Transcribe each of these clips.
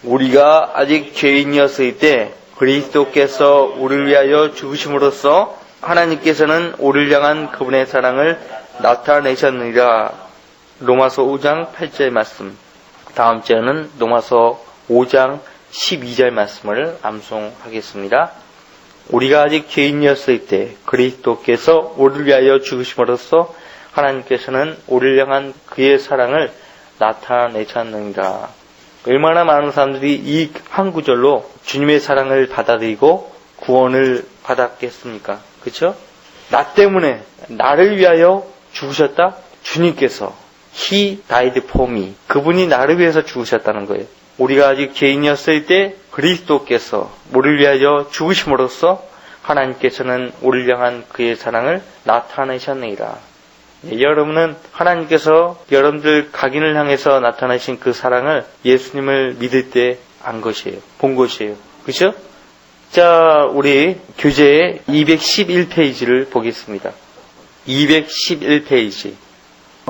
우리가 아직 죄인이었을 때 그리스도께서 우리를 위하여 죽으심으로써 하나님께서는 우리를 향한 그분의 사랑을 나타내셨느니라. 로마서 5장 8절 말씀. 다음 주에는 로마서 5장 12절 말씀을 암송하겠습니다. 우리가 아직 죄인이었을 때 그리스도께서 우리를 위하여 죽으심으로써 하나님께서는 우리를 향한 그의 사랑을 나타내셨느니라. 얼마나 많은 사람들이 이 한 구절로 주님의 사랑을 받아들이고 구원을 받았겠습니까? 그렇죠? 나 때문에 나를 위하여 죽으셨다? 주님께서 He died for me. 그분이 나를 위해서 죽으셨다는 거예요. 우리가 아직 죄인이었을 때 그리스도께서 우리를 위하여 죽으심으로써 하나님께서는 우리를 향한 그의 사랑을 나타내셨느니라. 여러분은 하나님께서 여러분들 각인을 향해서 나타내신 그 사랑을 예수님을 믿을 때 안 것이에요. 본 것이에요. 그렇죠? 자, 우리 교재의 211페이지를 보겠습니다. 211페이지.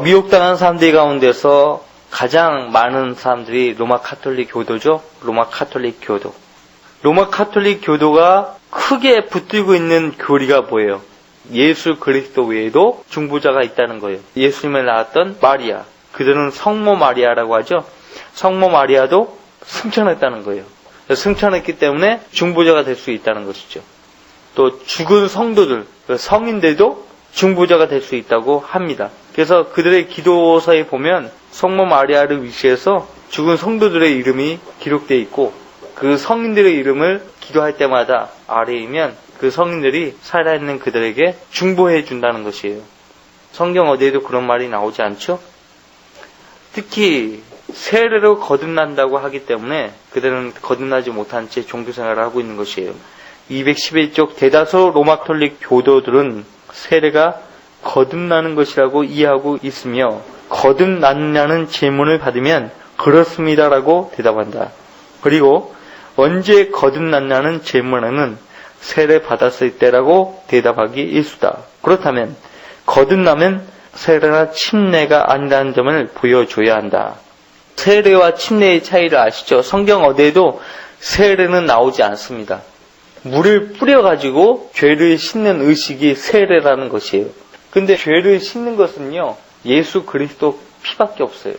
미혹당한 사람들 가운데서 가장 많은 사람들이 로마 카톨릭 교도죠. 로마 카톨릭 교도. 로마 카톨릭 교도가 크게 붙들고 있는 교리가 뭐예요? 예수 그리스도 외에도 중보자가 있다는 거예요. 예수님을 낳았던 마리아, 그들은 성모 마리아라고 하죠. 성모 마리아도 승천했다는 거예요. 승천했기 때문에 중보자가 될 수 있다는 것이죠. 또 죽은 성도들, 성인들도 중보자가 될 수 있다고 합니다. 그래서 그들의 기도서에 보면 성모 마리아를 위시해서 죽은 성도들의 이름이 기록되어 있고, 그 성인들의 이름을 기도할 때마다 아래이면 그 성인들이 살아있는 그들에게 중보해 준다는 것이에요. 성경 어디에도 그런 말이 나오지 않죠? 특히 세례로 거듭난다고 하기 때문에 그들은 거듭나지 못한 채 종교생활을 하고 있는 것이에요. 211쪽 대다수 로마 카톨릭 교도들은 세례가 거듭나는 것이라고 이해하고 있으며, 거듭났냐는 질문을 받으면 그렇습니다라고 대답한다. 그리고 언제 거듭났냐는 질문에는 세례 받았을 때라고 대답하기 일수다. 그렇다면 거듭나면 세례나 침례가 아니라는 점을 보여줘야 한다. 세례와 침례의 차이를 아시죠? 성경 어디에도 세례는 나오지 않습니다. 물을 뿌려가지고 죄를 씻는 의식이 세례라는 것이에요. 근데 죄를 씻는 것은요, 예수 그리스도 피밖에 없어요.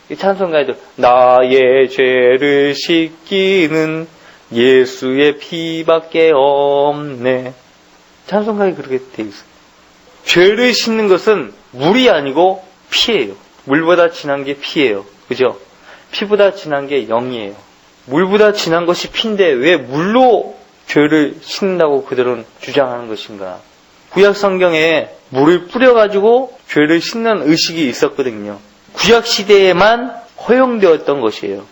이 찬송가에도 나의 죄를 씻기는 예수의 피밖에 없네. 찬송가에 그렇게 돼 있어요. 죄를 씻는 것은 물이 아니고 피예요. 물보다 진한 게 피예요. 그죠? 피보다 진한 게 영이에요. 물보다 진한 것이 피인데 왜 물로 죄를 씻는다고 그들은 주장하는 것인가? 구약 성경에 물을 뿌려가지고 죄를 씻는 의식이 있었거든요. 구약 시대에만 허용되었던 것이에요.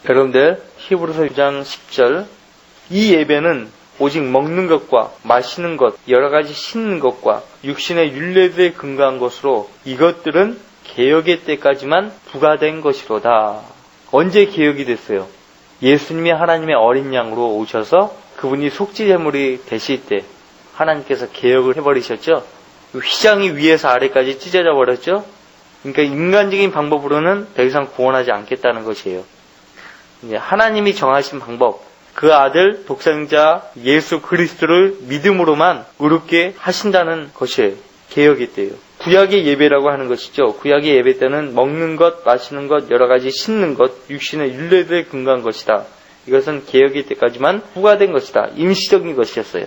여러분들 히브리서 2장 10절, 이 예배는 오직 먹는 것과 마시는 것, 여러 가지 씻는 것과 육신의 율례들에 근거한 것으로 이것들은 개혁의 때까지만 부과된 것이로다. 언제 개혁이 됐어요? 예수님이 하나님의 어린 양으로 오셔서 그분이 속죄제물이 되실 때 하나님께서 개혁을 해버리셨죠. 휘장이 위에서 아래까지 찢어져 버렸죠. 그러니까 인간적인 방법으로는 더 이상 구원하지 않겠다는 것이에요. 하나님이 정하신 방법, 그 아들 독생자 예수 그리스도를 믿음으로만 의롭게 하신다는 것이에요. 개혁의 때예요. 구약의 예배라고 하는 것이죠. 구약의 예배 때는 먹는 것, 마시는 것, 여러 가지 씻는 것, 육신의 율례들에 근거한 것이다. 이것은 개혁의 때까지만 부과된 것이다. 임시적인 것이었어요.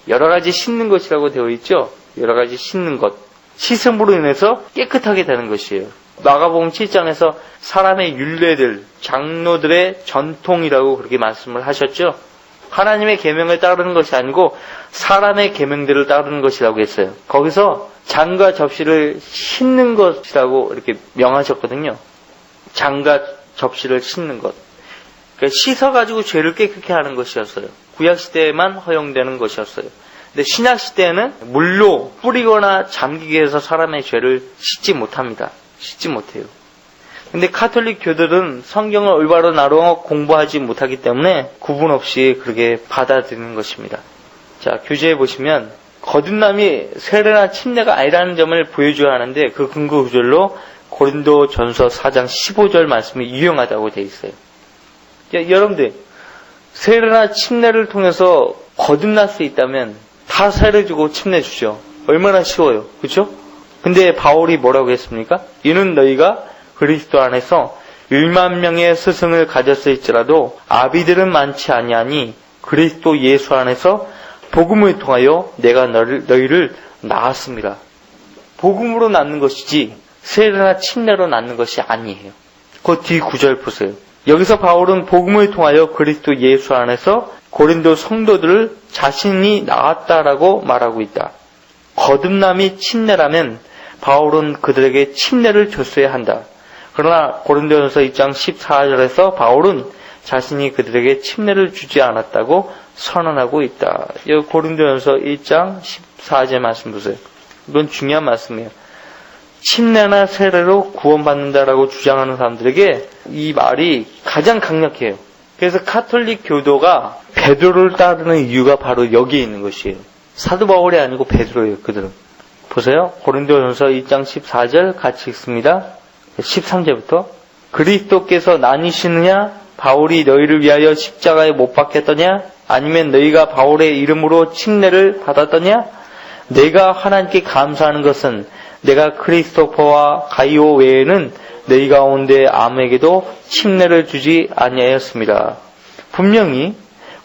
여러 가지 씻는 것이라고 되어 있죠. 여러 가지 씻는 것. 씻음으로 인해서 깨끗하게 되는 것이에요. 마가복음 7장에서 사람의 율례들, 장로들의 전통이라고 그렇게 말씀을 하셨죠. 하나님의 계명을 따르는 것이 아니고 사람의 계명들을 따르는 것이라고 했어요. 거기서 장과 접시를 씻는 것이라고 이렇게 명하셨거든요. 장과 접시를 씻는 것. 그러니까 씻어가지고 죄를 깨끗게 하는 것이었어요. 구약시대에만 허용되는 것이었어요. 근데 신약시대에는 물로 뿌리거나 잠기게 해서 사람의 죄를 씻지 못합니다. 씻지 못해요. 근데 카톨릭 교들은 성경을 올바로 나눠 공부하지 못하기 때문에 구분 없이 그렇게 받아들이는 것입니다. 자, 교재에 보시면 거듭남이 세례나 침례가 아니라는 점을 보여줘야 하는데 그 근거 구절로 고린도전서 4장 15절 말씀이 유용하다고 되어 있어요. 여러분들, 세례나 침례를 통해서 거듭날 수 있다면 다 세례 주고 침례 주죠. 얼마나 쉬워요. 그렇죠? 근데 바울이 뭐라고 했습니까? 이는 너희가 그리스도 안에서 1만 명의 스승을 가졌을지라도 아비들은 많지 아니하니 그리스도 예수 안에서 복음을 통하여 내가 너희를 낳았습니다. 복음으로 낳는 것이지 세례나 침례로 낳는 것이 아니에요. 그 뒤 구절 보세요. 여기서 바울은 복음을 통하여 그리스도 예수 안에서 고린도 성도들을 자신이 낳았다라고 말하고 있다. 거듭남이 침례라면 바울은 그들에게 침례를 줬어야 한다. 그러나 고린도전서 2장 14절에서 바울은 자신이 그들에게 침례를 주지 않았다고 선언하고 있다. 여기 고린도전서 1장 14절 말씀 보세요. 이건 중요한 말씀이에요. 침례나 세례로 구원받는다라고 주장하는 사람들에게 이 말이 가장 강력해요. 그래서 가톨릭 교도가 베드로를 따르는 이유가 바로 여기에 있는 것이에요. 사도 바울이 아니고 베드로예요. 그들은. 보세요. 고린도전서 2장 14절 같이 읽습니다. 13절부터 그리스도께서 나뉘시느냐? 바울이 너희를 위하여 십자가에 못 박혔더냐? 아니면 너희가 바울의 이름으로 침례를 받았더냐? 내가 하나님께 감사하는 것은 내가 크리스토퍼와 가이오 외에는 너희 가운데 아무에게도 침례를 주지 아니하였습니다. 분명히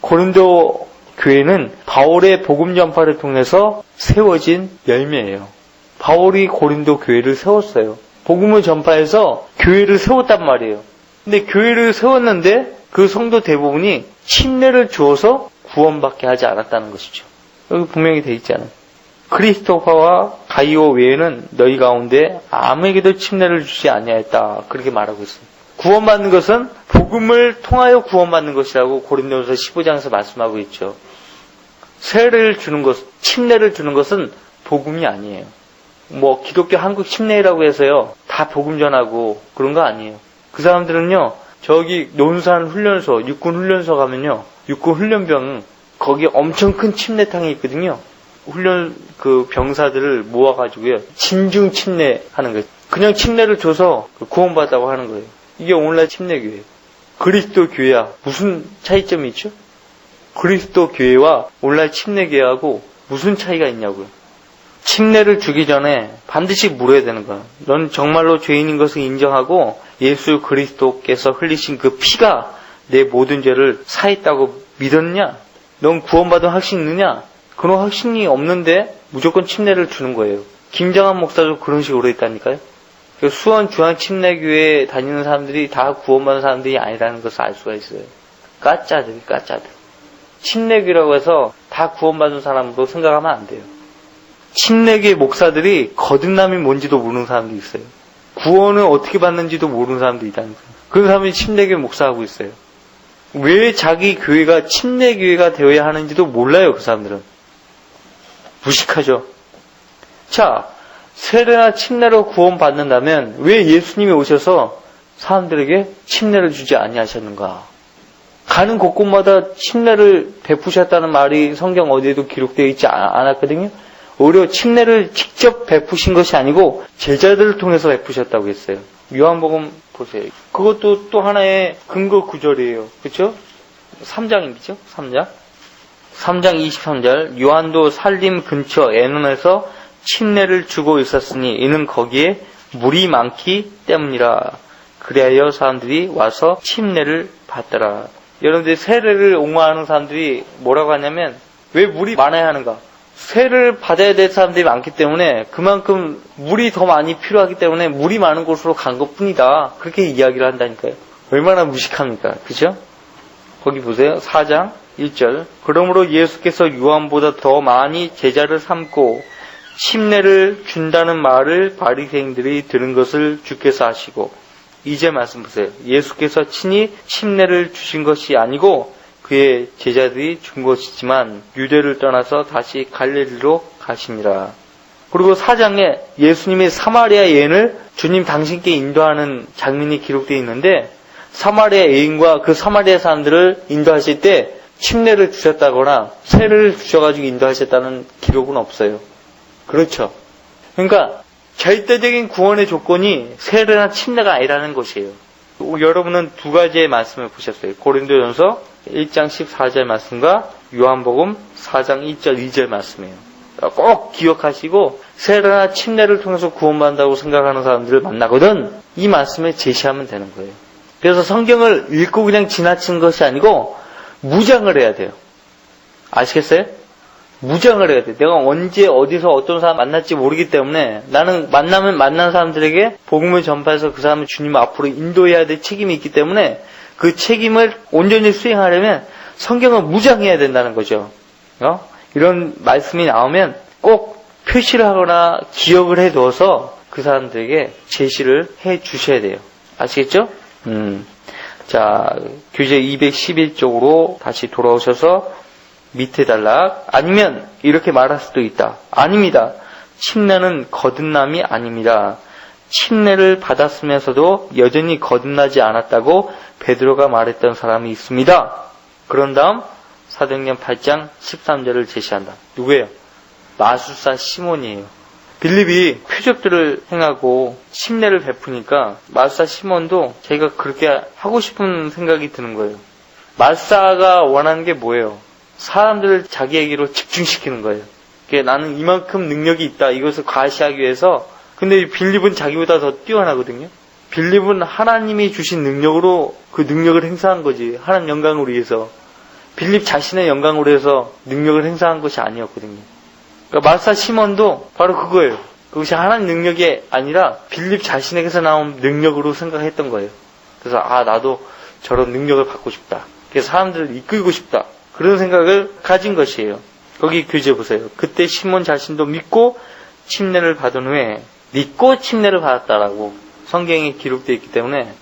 고린도 교회는 바울의 복음 전파를 통해서 세워진 열매예요. 바울이 고린도 교회를 세웠어요. 복음을 전파해서 교회를 세웠단 말이에요. 근데 교회를 세웠는데 그 성도 대부분이 침례를 주어서 구원받게 하지 않았다는 것이죠. 여기 분명히 돼 있잖아요. 크리스토퍼와 가이오 외에는 너희 가운데 아무에게도 침례를 주지 아니하였다. 그렇게 말하고 있습니다. 구원받는 것은 복음을 통하여 구원받는 것이라고 고린도전서 15장에서 말씀하고 있죠. 세례를 주는 것, 침례를 주는 것은 복음이 아니에요. 뭐 기독교 한국 침례라고 해서요 다 복음 전하고 그런 거 아니에요. 그 사람들은요 저기 논산 훈련소, 육군 훈련소 가면요 육군 훈련병 거기 엄청 큰 침례탕이 있거든요. 훈련 그 병사들을 모아가지고요 진중 침례하는 거예요. 그냥 침례를 줘서 구원받았다고 하는 거예요. 이게 오늘날 침례교회예요. 그리스도 교회와 무슨 차이점이 있죠? 그리스도 교회와 오늘날 침례교회하고 무슨 차이가 있냐고요. 침례를 주기 전에 반드시 물어야 되는 거야. 넌 정말로 죄인인 것을 인정하고 예수 그리스도께서 흘리신 그 피가 내 모든 죄를 사했다고 믿었냐? 넌 구원받은 확신이 있느냐? 그런 확신이 없는데 무조건 침례를 주는 거예요. 김정한 목사도 그런 식으로 했다니까요. 수원 중앙침례교회에 다니는 사람들이 다 구원받은 사람들이 아니라는 것을 알 수가 있어요. 가짜들. 침례교라고 해서 다 구원받은 사람으로 생각하면 안 돼요. 침례교회 목사들이 거듭남이 뭔지도 모르는 사람도 있어요. 구원을 어떻게 받는지도 모르는 사람도 있다니까요. 그런 사람이 침례교회 목사하고 있어요. 왜 자기 교회가 침례교회가 되어야 하는지도 몰라요. 그 사람들은. 무식하죠. 자, 세례나 침례로 구원받는다면 왜 예수님이 오셔서 사람들에게 침례를 주지 아니하셨는가? 가는 곳곳마다 침례를 베푸셨다는 말이 성경 어디에도 기록되어 있지 않았거든요. 오히려 침례를 직접 베푸신 것이 아니고 제자들을 통해서 베푸셨다고 했어요. 요한복음 보세요. 그것도 또 하나의 근거 구절이에요. 그렇죠? 3장이죠? 3장 23절 요한도 살림 근처 에논에서 침례를 주고 있었으니 이는 거기에 물이 많기 때문이라. 그리하여 사람들이 와서 침례를 받더라. 여러분들 세례를 옹호하는 사람들이 뭐라고 하냐면 왜 물이 많아야 하는가? 세례를 받아야 될 사람들이 많기 때문에 그만큼 물이 더 많이 필요하기 때문에 물이 많은 곳으로 간 것뿐이다. 그렇게 이야기를 한다니까요. 얼마나 무식합니까? 그죠? 거기 보세요. 4장 1절 그러므로 예수께서 요한보다 더 많이 제자를 삼고 침례를 준다는 말을 바리새인들이 들은 것을 주께서 아시고 이제 말씀 보세요. 예수께서 친히 침례를 주신 것이 아니고 그의 제자들이 준 것이지만 유대를 떠나서 다시 갈릴리로 가시니라. 그리고 4장에 예수님의 사마리아 여인을 주님 당신께 인도하는 장면이 기록되어 있는데 사마리아 여인과 그 사마리아 사람들을 인도하실 때 침례를 주셨다거나 세례를 주셔가지고 인도하셨다는 기록은 없어요. 그렇죠. 그러니까 절대적인 구원의 조건이 세례나 침례가 아니라는 것이에요. 여러분은 두 가지의 말씀을 보셨어요. 고린도전서 1장 14절 말씀과 요한복음 4장 1절 2절 말씀이에요. 꼭 기억하시고 세례나 침례를 통해서 구원받는다고 생각하는 사람들을 만나거든 이 말씀을 제시하면 되는 거예요. 그래서 성경을 읽고 그냥 지나치는 것이 아니고 무장을 해야 돼요. 아시겠어요? 무장을 해야 돼. 내가 언제 어디서 어떤 사람 만날지 모르기 때문에 나는 만난 사람들에게 복음을 전파해서 그 사람을 주님 앞으로 인도해야 될 책임이 있기 때문에 그 책임을 온전히 수행하려면 성경을 무장해야 된다는 거죠. 이런 말씀이 나오면 꼭 표시를 하거나 기억을 해둬서 그 사람들에게 제시를 해 주셔야 돼요. 아시겠죠? 자, 교재 211쪽으로 다시 돌아오셔서 밑에 단락. 아니면 이렇게 말할 수도 있다. 아닙니다. 침례는 거듭남이 아닙니다. 침례를 받았으면서도 여전히 거듭나지 않았다고 베드로가 말했던 사람이 있습니다. 그런 다음 사도행전 8장 13절을 제시한다. 누구예요? 마술사 시몬이에요. 빌립이 표적들을 행하고 침례를 베푸니까 마술사 시몬도 자기가 그렇게 하고 싶은 생각이 드는 거예요. 마술사가 원하는 게 뭐예요? 사람들을 자기에게로 집중시키는 거예요. 그러니까 나는 이만큼 능력이 있다. 이것을 과시하기 위해서. 근데 빌립은 자기보다 더 뛰어나거든요. 빌립은 하나님이 주신 능력으로 그 능력을 행사한 거지. 하나님 영광을 위해서. 빌립 자신의 영광을 위해서 능력을 행사한 것이 아니었거든요. 그러니까 마술사 시몬도 바로 그거예요. 그것이 하나님 능력이 아니라 빌립 자신에게서 나온 능력으로 생각했던 거예요. 그래서 나도 저런 능력을 받고 싶다. 그래서 사람들을 이끌고 싶다. 그런 생각을 가진 것이에요. 거기 교재 보세요. 그때 시몬 자신도 믿고 침례를 받은 후에 믿고 침례를 받았다라고 성경에 기록되어 있기 때문에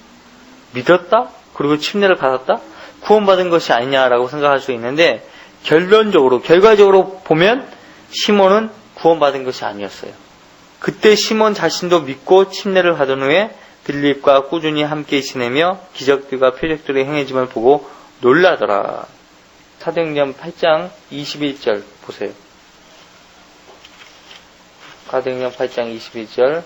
믿었다? 그리고 침례를 받았다? 구원받은 것이 아니냐라고 생각할 수 있는데 결과적으로 보면 시몬은 구원받은 것이 아니었어요. 그때 시몬 자신도 믿고 침례를 받은 후에 빌립과 꾸준히 함께 지내며 기적들과 표적들의 행해짐을 보고 놀라더라. 사도행전 8장 21절 보세요. 사도행전 8장 21절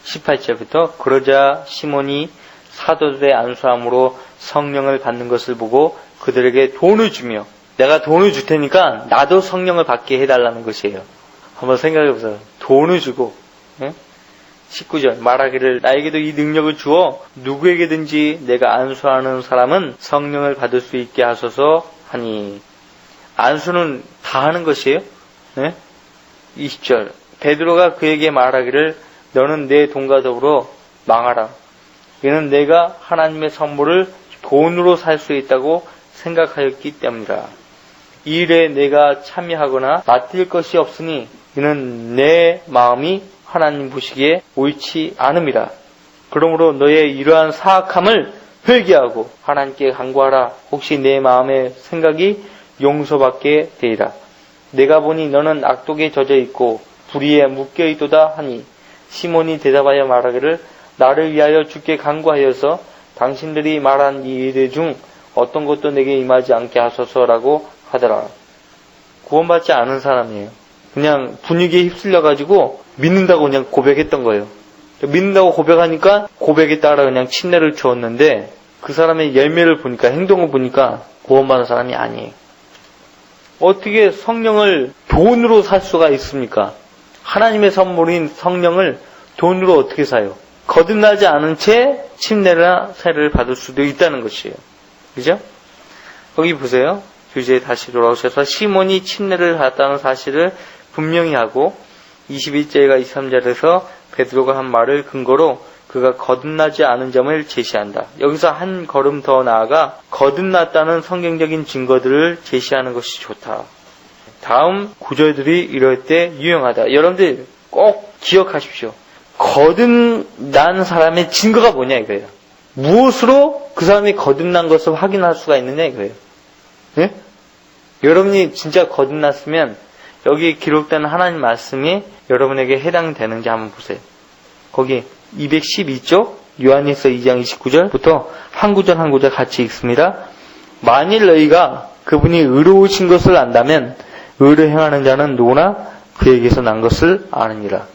18절부터 그러자 시몬이 사도들의 안수함으로 성령을 받는 것을 보고 그들에게 돈을 주며 내가 돈을 줄 테니까 나도 성령을 받게 해달라는 것이에요. 한번 생각해보세요. 돈을 주고 19절 말하기를 나에게도 이 능력을 주어 누구에게든지 내가 안수하는 사람은 성령을 받을 수 있게 하소서 하니 안수는 다 하는 것이에요. 20절 베드로가 그에게 말하기를 너는 내 돈과 더불어 망하라. 이는 내가 하나님의 선물을 돈으로 살 수 있다고 생각하였기 때문이라. 이 일에 내가 참여하거나 맡을 것이 없으니 이는 내 마음이 하나님 보시기에 옳지 않음이라. 그러므로 너의 이러한 사악함을 회개하고 하나님께 간구하라. 혹시 내 마음의 생각이 용서받게 되리라. 내가 보니 너는 악독에 젖어 있고 불의에 묶여 있도다 하니 시몬이 대답하여 말하기를 나를 위하여 주께 간구하여서 당신들이 말한 이 일 중 어떤 것도 내게 임하지 않게 하소서라고 하더라. 구원받지 않은 사람이에요. 그냥 분위기에 휩쓸려가지고 믿는다고 그냥 고백했던 거예요. 믿는다고 고백하니까 고백에 따라 그냥 침례를 주었는데 그 사람의 열매를 보니까 행동을 보니까 구원받은 사람이 아니에요. 어떻게 성령을 돈으로 살 수가 있습니까? 하나님의 선물인 성령을 돈으로 어떻게 사요? 거듭나지 않은 채 침례나 세례를 받을 수도 있다는 것이에요. 그죠? 거기 보세요. 교재에 다시 돌아오셔서 시몬이 침례를 받았다는 사실을 분명히 하고 21절과 23절에서 베드로가 한 말을 근거로 그가 거듭나지 않은 점을 제시한다. 여기서 한 걸음 더 나아가 거듭났다는 성경적인 증거들을 제시하는 것이 좋다. 다음 구절들이 이럴 때 유용하다. 여러분들 꼭 기억하십시오. 거듭난 사람의 증거가 뭐냐 이거예요. 무엇으로 그 사람이 거듭난 것을 확인할 수가 있느냐 이거예요. 네? 여러분이 진짜 거듭났으면 여기 기록된 하나님 말씀이 여러분에게 해당되는지 한번 보세요. 거기 212쪽 요한일서 2장 29절부터 한 구절 한 구절 같이 읽습니다. 만일 너희가 그분이 의로우신 것을 안다면 의를 행하는 자는 누구나 그에게서 난 것을 아느니라.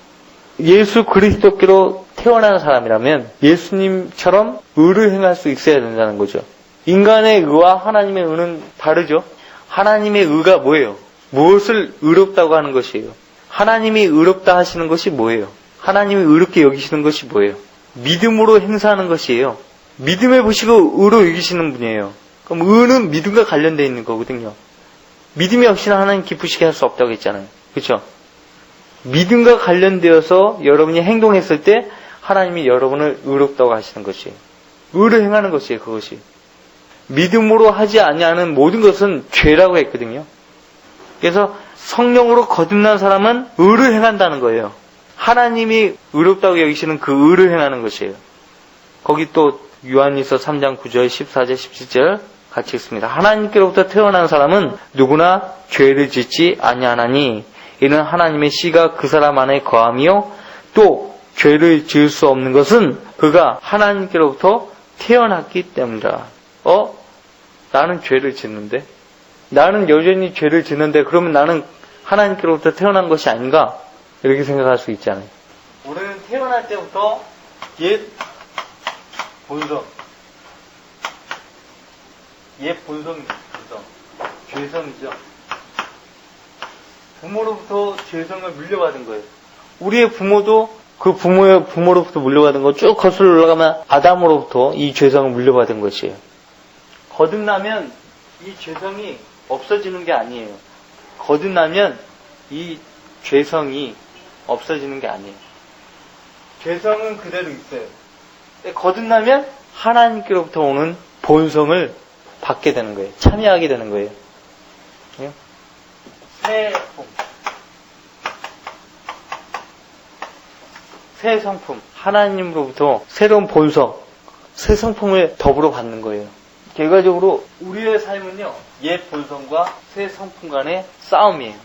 예수 그리스도께로 태어난 사람이라면 예수님처럼 의를 행할 수 있어야 된다는 거죠. 인간의 의와 하나님의 의는 다르죠. 하나님의 의가 뭐예요? 무엇을 의롭다고 하는 것이에요? 하나님이 의롭다 하시는 것이 뭐예요? 하나님이 의롭게 여기시는 것이 뭐예요? 믿음으로 행사하는 것이에요. 믿음에 보시고 의로 여기시는 분이에요. 그럼 의는 믿음과 관련되어 있는 거거든요. 믿음이 없이는 하나님 기쁘시게 할 수 없다고 했잖아요. 그렇죠? 믿음과 관련되어서 여러분이 행동했을 때 하나님이 여러분을 의롭다고 하시는 것이에요. 의를 행하는 것이에요. 그것이. 믿음으로 하지 아니하는 모든 것은 죄라고 했거든요. 그래서 성령으로 거듭난 사람은 의를 행한다는 거예요. 하나님이 의롭다고 여기시는 그 의를 행하는 것이에요. 거기 또 요한일서 3장 9절 14절 17절 같이 읽습니다. 하나님께로부터 태어난 사람은 누구나 죄를 짓지 아니하나니 이는 하나님의 씨가 그 사람 안에 거함이요 또 죄를 지을 수 없는 것은 그가 하나님께로부터 태어났기 때문이라. 나는 죄를 짓는데? 나는 여전히 죄를 짓는데 그러면 나는 하나님께로부터 태어난 것이 아닌가? 이렇게 생각할 수 있잖아요. 우리는 태어날 때부터 옛 본성. 옛 본성이죠. 죄성이죠. 부모로부터 죄성을 물려받은 거예요. 우리의 부모도 그 부모의 부모로부터 물려받은 거 쭉 거슬러 올라가면 아담으로부터 이 죄성을 물려받은 것이에요. 거듭나면 이 죄성이 없어지는 게 아니에요. 거듭나면 이 죄성이 없어지는 게 아니에요. 죄성은 그대로 있어요. 거듭나면 하나님께로부터 오는 본성을 받게 되는 거예요. 참여하게 되는 거예요. 새 성품, 하나님으로부터 새로운 본성, 새 성품을 더불어 받는 거예요. 결과적으로 우리의 삶은요, 옛 본성과 새 성품 간의 싸움이에요.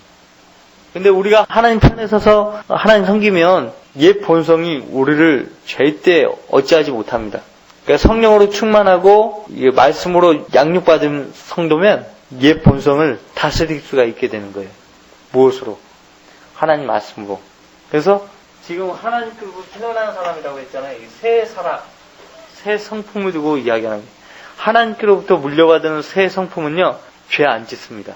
근데 우리가 하나님 편에 서서 하나님 섬기면 옛 본성이 우리를 절대 어찌하지 못합니다. 그러니까 성령으로 충만하고 말씀으로 양육받은 성도면 옛 본성을 다스릴 수가 있게 되는 거예요. 무엇으로? 하나님 말씀으로. 그래서 지금 하나님께로부터 태어난 사람이라고 했잖아요. 새 사람, 새 성품을 두고 이야기하는 거예요. 하나님께로부터 물려받은 새 성품은요, 죄 안 짓습니다.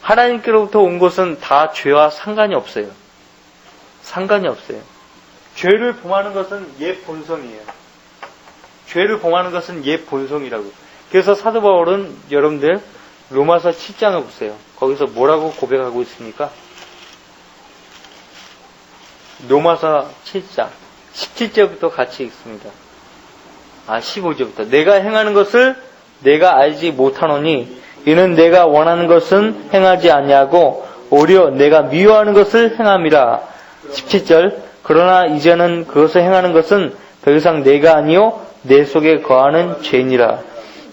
하나님께로부터 온 것은 다 죄와 상관이 없어요. 상관이 없어요. 죄를 범하는 것은 옛 본성이에요. 죄를 범하는 것은 옛 본성이라고. 그래서 사도 바울은 여러분들 로마서 7장을 보세요. 거기서 뭐라고 고백하고 있습니까? 로마서 7장 17절부터 같이 읽습니다. 15절부터 내가 행하는 것을 내가 알지 못하노니 이는 내가 원하는 것은 행하지 아니하고 오히려 내가 미워하는 것을 행함이라. 17절 그러나 이제는 그것을 행하는 것은 더 이상 내가 아니요 내 속에 거하는 죄니라.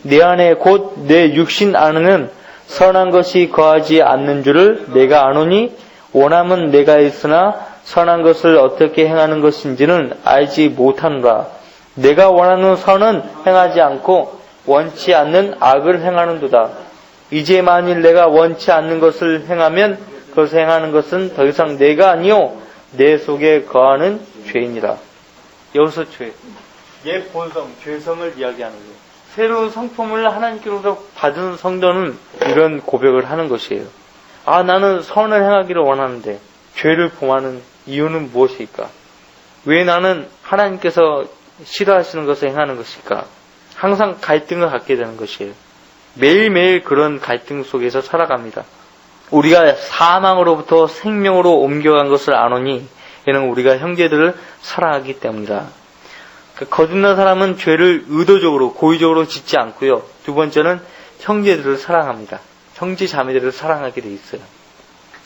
내 안에 곧 내 육신 안에는 선한 것이 거하지 않는 줄을 내가 아노니 원함은 내가 있으나 선한 것을 어떻게 행하는 것인지는 알지 못하노라. 내가 원하는 선은 행하지 않고 원치 않는 악을 행하는도다. 이제 만일 내가 원치 않는 것을 행하면 그것을 행하는 것은 더 이상 내가 아니요 내 속에 거하는 죄이니라. 여기서 죄, 옛 본성, 죄성을 이야기하는 거예요. 새로운 성품을 하나님께로부터 받은 성도는 이런 고백을 하는 것이에요. 나는 선을 행하기를 원하는데 죄를 범하는 이유는 무엇일까? 왜 나는 하나님께서 싫어하시는 것을 행하는 것일까? 항상 갈등을 갖게 되는 것이에요. 매일매일 그런 갈등 속에서 살아갑니다. 우리가 사망으로부터 생명으로 옮겨간 것을 아노니 이는 우리가 형제들을 사랑하기 때문이다. 거듭난 사람은 죄를 의도적으로 고의적으로 짓지 않고요. 두 번째는 형제들을 사랑합니다. 형제 자매들을 사랑하게 돼 있어요.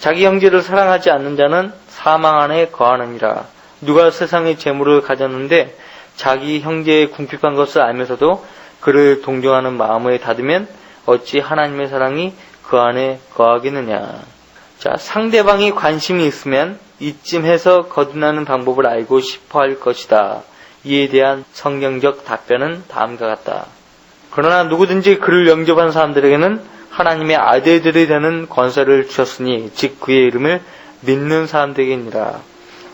자기 형제를 사랑하지 않는 자는 사망 안에 거하느니라. 누가 세상의 재물을 가졌는데 자기 형제의 궁핍한 것을 알면서도 그를 동정하는 마음을 닫으면 어찌 하나님의 사랑이 그 안에 거하겠느냐. 자, 상대방이 관심이 있으면 이쯤 해서 거듭나는 방법을 알고 싶어 할 것이다. 이에 대한 성경적 답변은 다음과 같다. 그러나 누구든지 그를 영접한 사람들에게는 하나님의 아들들이 되는 권세를 주셨으니 즉 그의 이름을 믿는 사람들에게니라.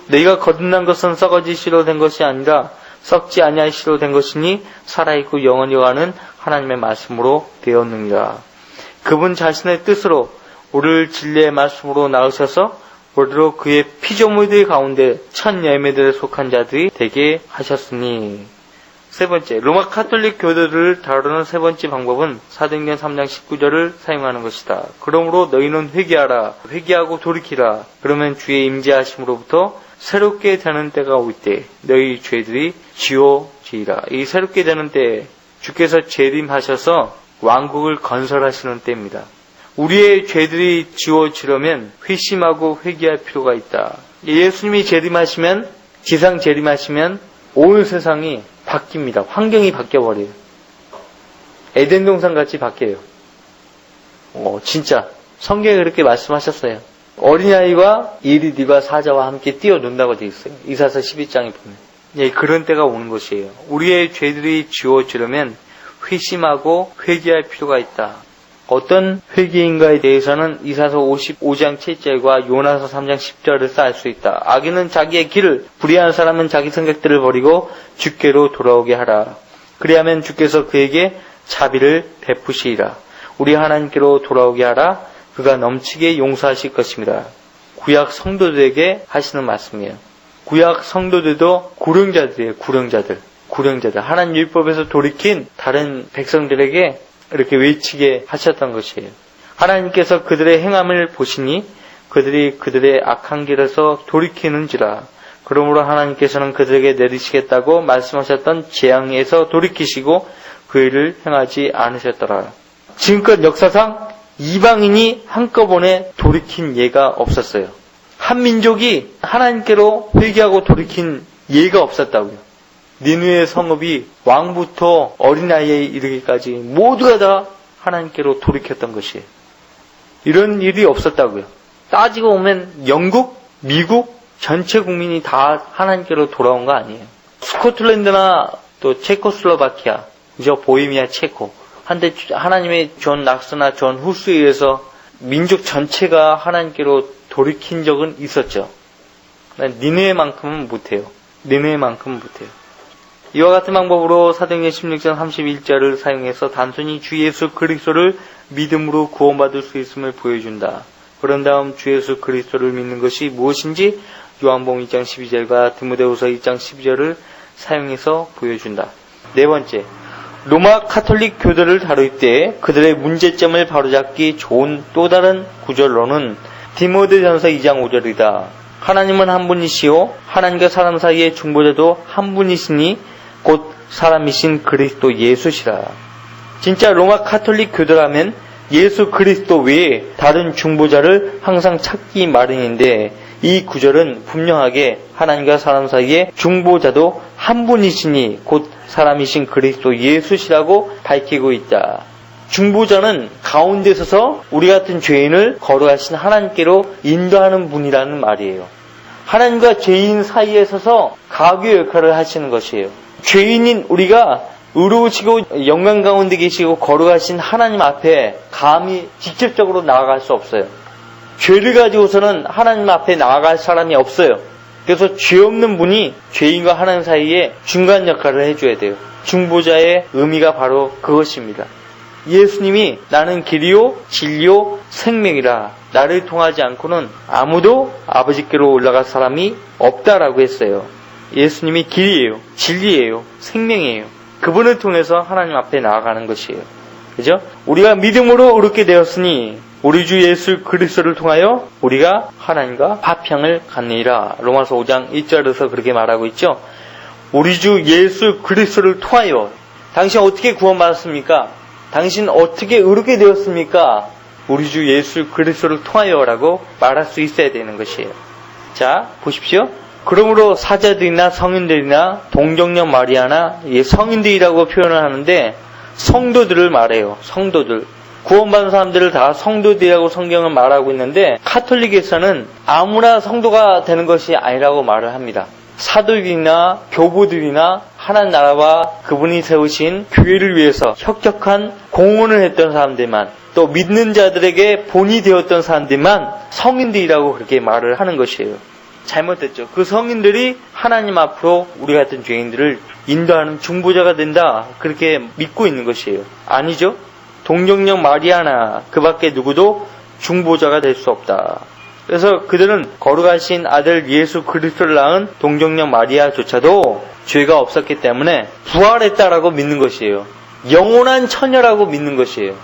너희가 거듭난 것은 썩어지시로 된 것이 아니라 썩지 아니하시로 된 것이니 살아있고 영원히 가는 하나님의 말씀으로 되었느니라. 그분 자신의 뜻으로 우리를 진리의 말씀으로 낳으셔서 우리로 그의 피조물들 가운데 첫 열매들에 속한 자들이 되게 하셨으니. 세 번째, 로마 카톨릭 교도들을 다루는 세 번째 방법은 사도행전 3장 19절을 사용하는 것이다. 그러므로 너희는 회개하라. 회개하고 돌이키라. 그러면 주의 임재하심으로부터 새롭게 되는 때가 올 때 너희 죄들이 지워지리라. 이 새롭게 되는 때에 주께서 재림하셔서 왕국을 건설하시는 때입니다. 우리의 죄들이 지워지려면 회심하고 회개할 필요가 있다. 예수님이 재림하시면, 지상 재림하시면 온 세상이 바뀝니다. 환경이 바뀌어버려요. 에덴 동산 같이 바뀌어요. 진짜 성경에 그렇게 말씀하셨어요. 어린아이와 이리디가 사자와 함께 뛰어논다고 되어 있어요. 이사서 12장에 보면. 예, 그런 때가 오는 것이에요. 우리의 죄들이 지워지려면 회심하고 회개할 필요가 있다. 어떤 회개인가에 대해서는 이사서 55장 7절과 요나서 3장 10절에서 알 수 있다. 악인은 자기의 길을, 불의한 사람은 자기 생각들을 버리고 주께로 돌아오게 하라. 그리하면 주께서 그에게 자비를 베푸시리라. 우리 하나님께로 돌아오게 하라. 그가 넘치게 용서하실 것입니다. 구약 성도들에게 하시는 말씀이에요. 구약 성도들도 구령자들이에요. 구령자들. 하나님 율법에서 돌이킨 다른 백성들에게 이렇게 외치게 하셨던 것이에요. 하나님께서 그들의 행함을 보시니 그들이 그들의 악한 길에서 돌이키는지라. 그러므로 하나님께서는 그들에게 내리시겠다고 말씀하셨던 재앙에서 돌이키시고 그 일을 행하지 않으셨더라. 지금껏 역사상 이방인이 한꺼번에 돌이킨 예가 없었어요. 한 민족이 하나님께로 회개하고 돌이킨 예가 없었다고요. 니느웨 성읍이 왕부터 어린아이에 이르기까지 모두가 다 하나님께로 돌이켰던 것이에요. 이런 일이 없었다고요. 따지고 보면 영국, 미국 전체 국민이 다 하나님께로 돌아온 거 아니에요. 스코틀랜드나 또 체코슬로바키아, 보헤미아 체코 한데 하나님의 존 낙스나 존 후스에 의해서 민족 전체가 하나님께로 돌이킨 적은 있었죠. 니느웨만큼은 못해요. 이와 같은 방법으로 사도행전 16장 31절을 사용해서 단순히 주 예수 그리스도를 믿음으로 구원받을 수 있음을 보여준다. 그런 다음 주 예수 그리스도를 믿는 것이 무엇인지 요한복음 2장 12절과 디모데후서 2장 12절을 사용해서 보여준다. 네 번째, 로마 카톨릭 교도를 다룰 때 그들의 문제점을 바로잡기 좋은 또 다른 구절로는 디모데전서 2장 5절이다. 하나님은 한 분이시요 하나님과 사람 사이의 중보자도 한 분이시니 곧 사람이신 그리스도 예수시라. 진짜 로마 카톨릭 교도라면 예수 그리스도 외에 다른 중보자를 항상 찾기 마련인데 이 구절은 분명하게 하나님과 사람 사이의 중보자도 한 분이시니 곧 사람이신 그리스도 예수시라고 밝히고 있다. 중보자는 가운데 서서 우리 같은 죄인을 거룩하신 하나님께로 인도하는 분이라는 말이에요. 하나님과 죄인 사이에 서서 가교 역할을 하시는 것이에요. 죄인인 우리가 의로우시고 영광 가운데 계시고 거룩하신 하나님 앞에 감히 직접적으로 나아갈 수 없어요. 죄를 가지고서는 하나님 앞에 나아갈 사람이 없어요. 그래서 죄 없는 분이 죄인과 하나님 사이에 중간 역할을 해줘야 돼요. 중보자의 의미가 바로 그것입니다. 예수님이 나는 길이요 진리요 생명이라 나를 통하지 않고는 아무도 아버지께로 올라갈 사람이 없다라고 했어요. 예수님이 길이에요, 진리예요, 생명이에요. 그분을 통해서 하나님 앞에 나아가는 것이에요. 그죠? 우리가 믿음으로 의롭게 되었으니 우리 주 예수 그리스도를 통하여 우리가 하나님과 화평을 갖느니라. 로마서 5장 1절에서 그렇게 말하고 있죠. 우리 주 예수 그리스도를 통하여. 당신 어떻게 구원받았습니까? 당신 어떻게 의롭게 되었습니까? 우리 주 예수 그리스도를 통하여라고 말할 수 있어야 되는 것이에요. 자, 보십시오. 그러므로 사자들이나 성인들이나 동정녀 마리아나 성인들이라고 표현을 하는데 성도들을 말해요. 성도들. 구원받은 사람들을 다 성도들이라고 성경은 말하고 있는데 카톨릭에서는 아무나 성도가 되는 것이 아니라고 말을 합니다. 사도들이나 교부들이나 하나님 나라와 그분이 세우신 교회를 위해서 혁혁한 공헌을 했던 사람들만, 또 믿는 자들에게 본이 되었던 사람들만 성인들이라고 그렇게 말을 하는 것이에요. 잘못됐죠. 그 성인들이 하나님 앞으로 우리 같은 죄인들을 인도하는 중보자가 된다. 그렇게 믿고 있는 것이에요. 아니죠. 동정녀 마리아나 그 밖에 누구도 중보자가 될 수 없다. 그래서 그들은 거룩하신 아들 예수 그리스도를 낳은 동정녀 마리아조차도 죄가 없었기 때문에 부활했다라고 믿는 것이에요. 영원한 처녀라고 믿는 것이에요.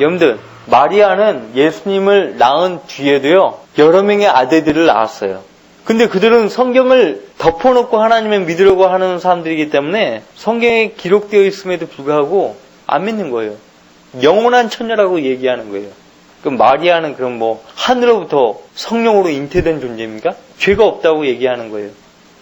여러분들, 마리아는 예수님을 낳은 뒤에도요, 여러 명의 아들들을 낳았어요. 근데 그들은 성경을 덮어놓고 하나님을 믿으려고 하는 사람들이기 때문에 성경에 기록되어 있음에도 불구하고 안 믿는 거예요. 영원한 처녀라고 얘기하는 거예요. 그럼 마리아는 그럼 하늘로부터 성령으로 잉태된 존재입니까? 죄가 없다고 얘기하는 거예요.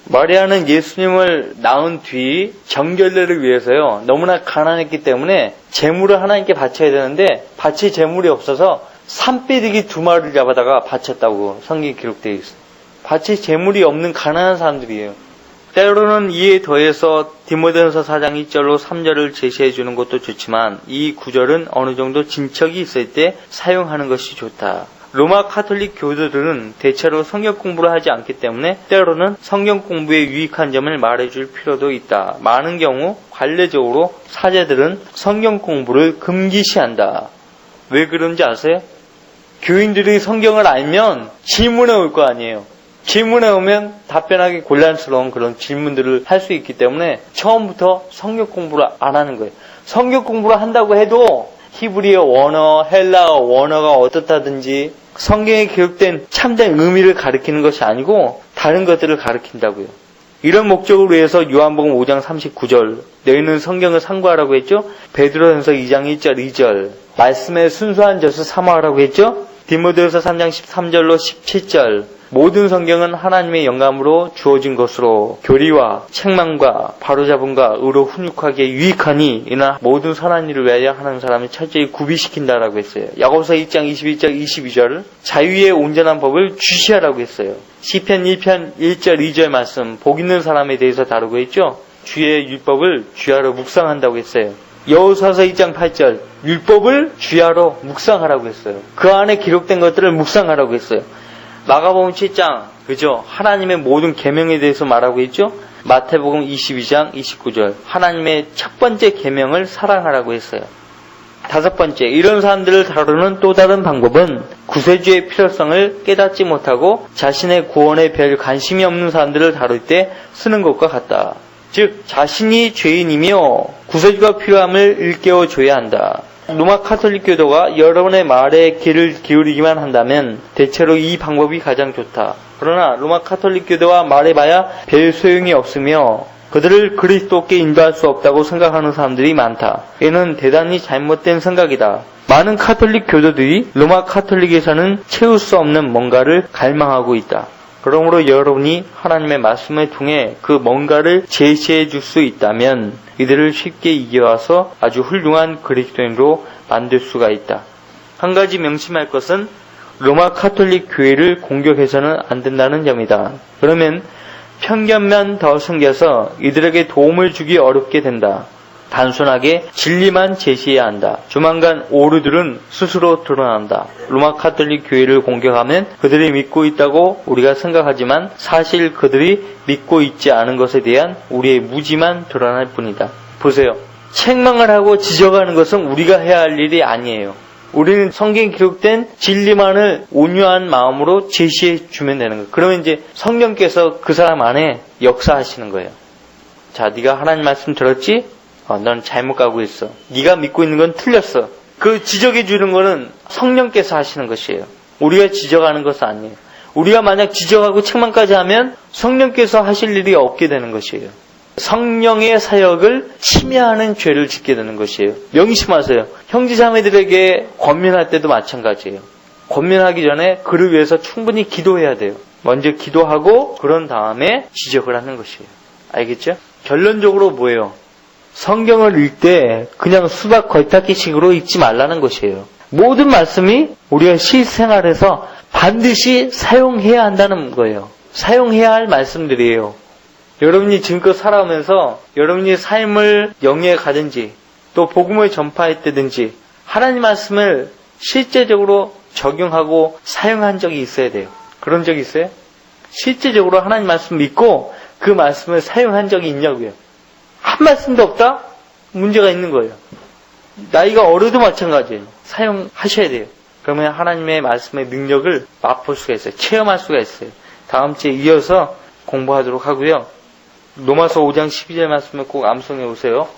마리아는 예수님을 낳은 뒤 정결례를 위해서요, 너무나 가난했기 때문에 제물을 하나님께 바쳐야 되는데 바칠 제물이 없어서 산비둘기 2마리를 잡아다가 바쳤다고 성경에 기록되어 있어요. 바칠 제물이 없는 가난한 사람들이에요. 때로는 이에 더해서 디모데전서 4장 1절로 3절을 제시해 주는 것도 좋지만 이 구절은 어느 정도 진척이 있을 때 사용하는 것이 좋다. 로마 카톨릭 교도들은 대체로 성경 공부를 하지 않기 때문에 때로는 성경 공부에 유익한 점을 말해줄 필요도 있다. 많은 경우 관례적으로 사제들은 성경 공부를 금기시한다. 왜 그런지 아세요? 교인들이 성경을 알면 질문에 올 거 아니에요. 질문에 오면 답변하기 곤란스러운 그런 질문들을 할 수 있기 때문에 처음부터 성경 공부를 안 하는 거예요. 성경 공부를 한다고 해도 히브리어 원어, 헬라어 원어가 어떻다든지 성경에 기록된 참된 의미를 가리키는 것이 아니고 다른 것들을 가리킨다고요. 이런 목적을 위해서 요한복음 5장 39절 너희는 성경을 상고하라고 했죠. 베드로전서 2장 1절 2절 말씀의 순수한 젖을 사모하라고 했죠. 디모데후서 3장 13절로 17절 모든 성경은 하나님의 영감으로 주어진 것으로 교리와 책망과 바로잡음과 의로 훈육하기에 유익하니 이나 모든 선한 일을 위하여 하는 사람을 철저히 구비시킨다라고 했어요. 야고보서 1장 21절 22절 자유의 온전한 법을 주시하라고 했어요. 시편 1편 1절 2절 말씀 복 있는 사람에 대해서 다루고 있죠. 주의 율법을 주야로 묵상한다고 했어요. 여호수아서 2장 8절 율법을 주야로 묵상하라고 했어요. 그 안에 기록된 것들을 묵상하라고 했어요. 마가복음 7장 그죠? 하나님의 모든 계명에 대해서 말하고 있죠. 마태복음 22장 29절 하나님의 첫 번째 계명을 사랑하라고 했어요. 5번째 이런 사람들을 다루는 또 다른 방법은 구세주의 필요성을 깨닫지 못하고 자신의 구원에 별 관심이 없는 사람들을 다룰 때 쓰는 것과 같다. 즉 자신이 죄인이며 구세주가 필요함을 일깨워줘야 한다. 로마 카톨릭 교도가 여러분의 말에 귀를 기울이기만 한다면 대체로 이 방법이 가장 좋다. 그러나 로마 카톨릭 교도와 말해봐야 별 소용이 없으며 그들을 그리스도께 인도할 수 없다고 생각하는 사람들이 많다. 이는 대단히 잘못된 생각이다. 많은 카톨릭 교도들이 로마 카톨릭에서는 채울 수 없는 뭔가를 갈망하고 있다. 그러므로 여러분이 하나님의 말씀을 통해 그 뭔가를 제시해 줄 수 있다면 이들을 쉽게 이겨와서 아주 훌륭한 그리스도인으로 만들 수가 있다. 한 가지 명심할 것은 로마 카톨릭 교회를 공격해서는 안 된다는 점이다. 그러면 편견만 더 생겨서 이들에게 도움을 주기 어렵게 된다. 단순하게 진리만 제시해야 한다. 조만간 오류들은 스스로 드러난다. 로마 카톨릭 교회를 공격하면 그들이 믿고 있다고 우리가 생각하지만 사실 그들이 믿고 있지 않은 것에 대한 우리의 무지만 드러날 뿐이다. 보세요. 책망을 하고 지적하는 것은 우리가 해야 할 일이 아니에요. 우리는 성경에 기록된 진리만을 온유한 마음으로 제시해 주면 되는 거예요. 그러면 이제 성령께서 그 사람 안에 역사하시는 거예요. 자, 네가 하나님 말씀 들었지? 넌 잘못 가고 있어. 네가 믿고 있는 건 틀렸어. 그 지적해 주는 거는 성령께서 하시는 것이에요. 우리가 지적하는 것은 아니에요. 우리가 만약 지적하고 책망까지 하면 성령께서 하실 일이 없게 되는 것이에요. 성령의 사역을 침해하는 죄를 짓게 되는 것이에요. 명심하세요. 형제자매들에게 권면할 때도 마찬가지예요. 권면하기 전에 그를 위해서 충분히 기도해야 돼요. 먼저 기도하고 그런 다음에 지적을 하는 것이에요. 알겠죠? 결론적으로 뭐예요? 성경을 읽을 때 그냥 수박 걸타기식으로 읽지 말라는 것이에요. 모든 말씀이 우리가 실생활에서 반드시 사용해야 한다는 거예요. 사용해야 할 말씀들이에요. 여러분이 지금껏 살아오면서 여러분이 삶을 영위에 가든지 또 복음을 전파할 때든지 하나님 말씀을 실제적으로 적용하고 사용한 적이 있어야 돼요. 그런 적 있어요? 실제적으로 하나님 말씀 믿고 그 말씀을 사용한 적이 있냐고요. 한 말씀도 없다? 문제가 있는 거예요. 나이가 어려도 마찬가지예요. 사용하셔야 돼요. 그러면 하나님의 말씀의 능력을 맛볼 수가 있어요. 체험할 수가 있어요. 다음 주에 이어서 공부하도록 하고요. 로마서 5장 12절 말씀을 꼭 암송해 오세요.